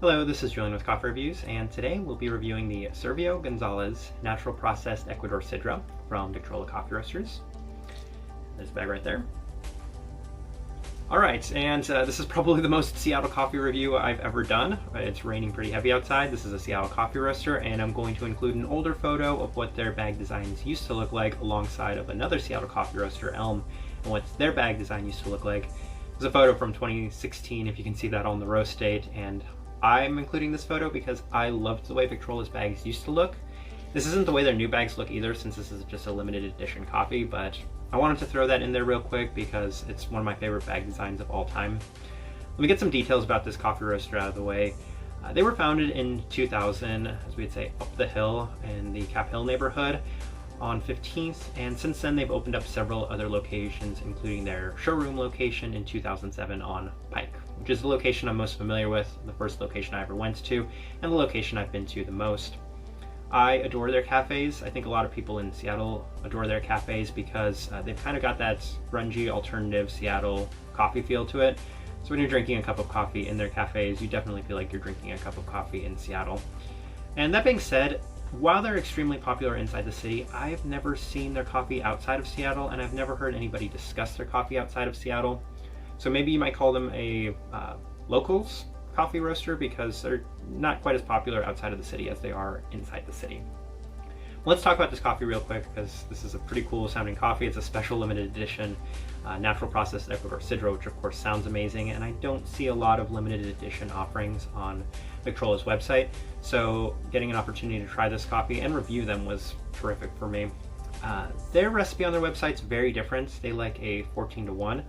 Hello, this is Julian with Coffee Reviews, and today we'll be reviewing the Servio Gonzales Natural Processed Ecuador Sidra from Victrola Coffee Roasters. There's a bag right there. Alright, and this is probably the most Seattle coffee review I've ever done. It's raining pretty heavy outside. This is a Seattle coffee roaster, and I'm going to include an older photo of what their bag designs used to look like alongside of another Seattle coffee roaster, Elm, and what their bag design used to look like. There's a photo from 2016, if you can see that on the roast date, and I'm including this photo because I loved the way Victrola's bags used to look. This isn't the way their new bags look either, since this is just a limited edition coffee, but I wanted to throw that in there real quick because it's one of my favorite bag designs of all time. Let me get some details about this coffee roaster out of the way. They were founded in 2000, as we'd say, up the hill in the Cap Hill neighborhood on 15th, and since then they've opened up several other locations, including their showroom location in 2007 on Pike, which is the location I'm most familiar with, the first location I ever went to, and the location I've been to the most. I adore their cafes. I think a lot of people in Seattle adore their cafes because they've kind of got that grungy alternative Seattle coffee feel to it. So when you're drinking a cup of coffee in their cafes, you definitely feel like you're drinking a cup of coffee in Seattle. And that being said, while they're extremely popular inside the city, I've never seen their coffee outside of Seattle, and I've never heard anybody discuss their coffee outside of Seattle. So maybe you might call them a locals coffee roaster because they're not quite as popular outside of the city as they are inside the city. Let's talk about this coffee real quick because this is a pretty cool sounding coffee. It's a special limited edition natural processed Ecuador Sidra, which of course sounds amazing, and I don't see a lot of limited edition offerings on Victrola's website, so getting an opportunity to try this coffee and review them was terrific for me. Their recipe on their website is very different. They like a 14:1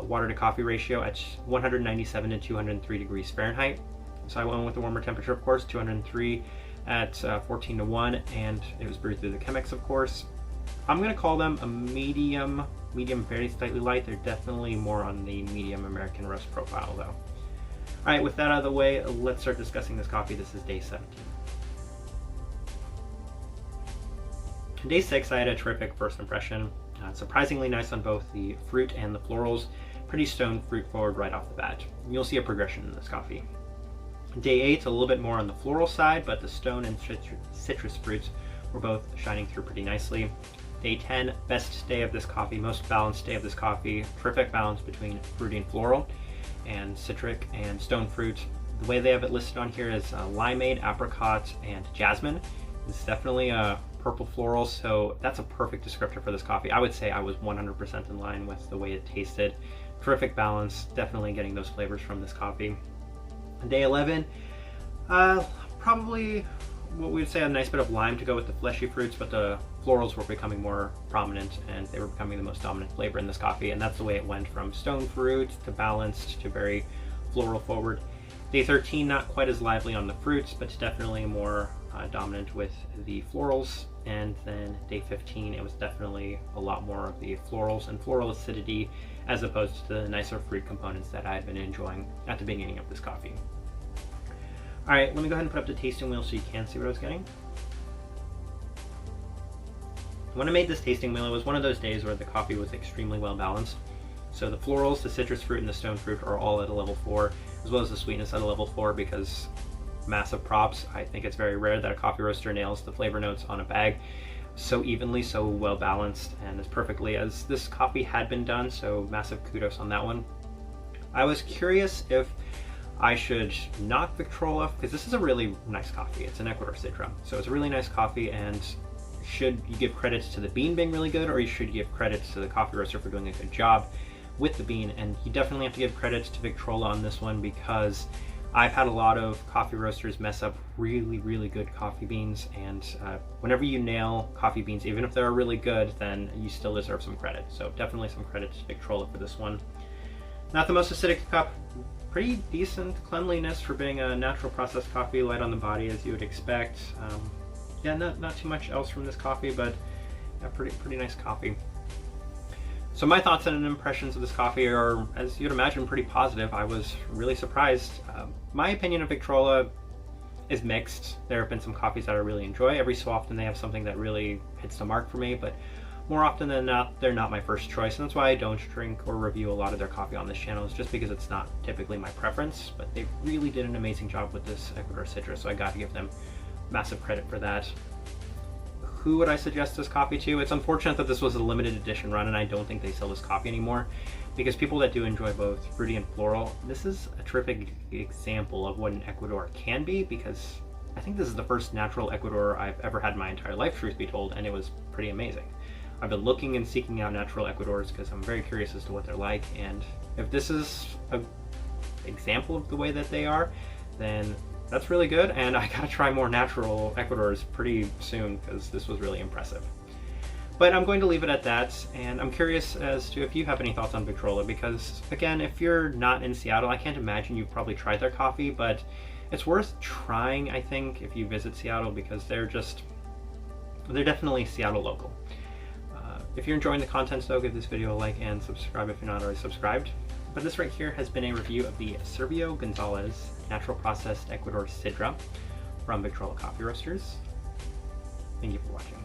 water to coffee ratio at 197 to 203 degrees Fahrenheit. So I went with the warmer temperature, of course, 203 at 14:1, and it was brewed through the Chemex, of course. I'm going to call them a medium, very slightly light. They're definitely more on the medium American roast profile, though. All right, with that out of the way, let's start discussing this coffee. This is day 17. Day 6, I had a terrific first impression. Surprisingly nice on both the fruit and the florals. Pretty stone fruit forward right off the bat. You'll see a progression in this coffee. Day 8, a little bit more on the floral side, but the stone and citrus fruits were both shining through pretty nicely. Day 10, best day of this coffee, most balanced day of this coffee. Terrific balance between fruity and floral, and citric and stone fruit. The way they have it listed on here is limeade, apricot, and jasmine. It's definitely a purple floral, so that's a perfect descriptor for this coffee. I would say I was 100% in line with the way it tasted. Terrific balance, definitely getting those flavors from this coffee. Day 11, probably what we would say a nice bit of lime to go with the fleshy fruits, but the florals were becoming more prominent and they were becoming the most dominant flavor in this coffee, and that's the way it went from stone fruit to balanced to very floral forward. Day 13, not quite as lively on the fruits, but definitely more dominant with the florals. And then day 15, it was definitely a lot more of the florals and floral acidity as opposed to the nicer fruit components that I had been enjoying at the beginning of this coffee. All right, let me go ahead and put up the tasting wheel so you can see what I was getting. When I made this tasting wheel, it was one of those days where the coffee was extremely well balanced. So the florals, the citrus fruit, and the stone fruit are all at a level 4, as well as the sweetness at a level 4, because massive props. I think it's very rare that a coffee roaster nails the flavor notes on a bag so evenly, so well balanced, and as perfectly as this coffee had been done, so massive kudos on that one. I was curious if I should knock Victrola, because this is a really nice coffee. It's an Ecuador Sidra, so it's a really nice coffee, and should you give credit to the bean being really good, or you should give credit to the coffee roaster for doing a good job with the bean? And you definitely have to give credit to Victrola on this one, because I've had a lot of coffee roasters mess up really good coffee beans, and whenever you nail coffee beans, even if they're really good, then you still deserve some credit. So definitely some credit to Victrola for this one. Not the most acidic cup, pretty decent cleanliness for being a natural processed coffee, light on the body as you would expect. Yeah, not too much else from this coffee, but a pretty nice coffee. So my thoughts and impressions of this coffee are, as you'd imagine, pretty positive. I was really surprised. My opinion of Victrola is mixed. There have been some coffees that I really enjoy. Every so often they have something that really hits the mark for me, but more often than not, they're not my first choice, and that's why I don't drink or review a lot of their coffee on this channel. It's just because it's not typically my preference, but they really did an amazing job with this Ecuador Sidra, so I got to give them massive credit for that. Who would I suggest this coffee to? It's unfortunate that this was a limited edition run, and I don't think they sell this coffee anymore, because people that do enjoy both fruity and floral, this is a terrific example of what an Ecuador can be, because I think this is the first natural Ecuador I've ever had in my entire life, truth be told, and it was pretty amazing. I've been looking and seeking out natural Ecuadors because I'm very curious as to what they're like, and if this is an example of the way that they are, then that's really good, and I gotta try more natural Ecuadors pretty soon because this was really impressive. But I'm going to leave it at that, and I'm curious as to if you have any thoughts on Victrola, because again, if you're not in Seattle, I can't imagine you've probably tried their coffee, but it's worth trying, I think, if you visit Seattle, because they're definitely Seattle local. If you're enjoying the content though, give this video a like and subscribe if you're not already subscribed. But this right here has been a review of the Servio Gonzales Natural Processed Ecuador Sidra from Victrola Coffee Roasters. Thank you for watching.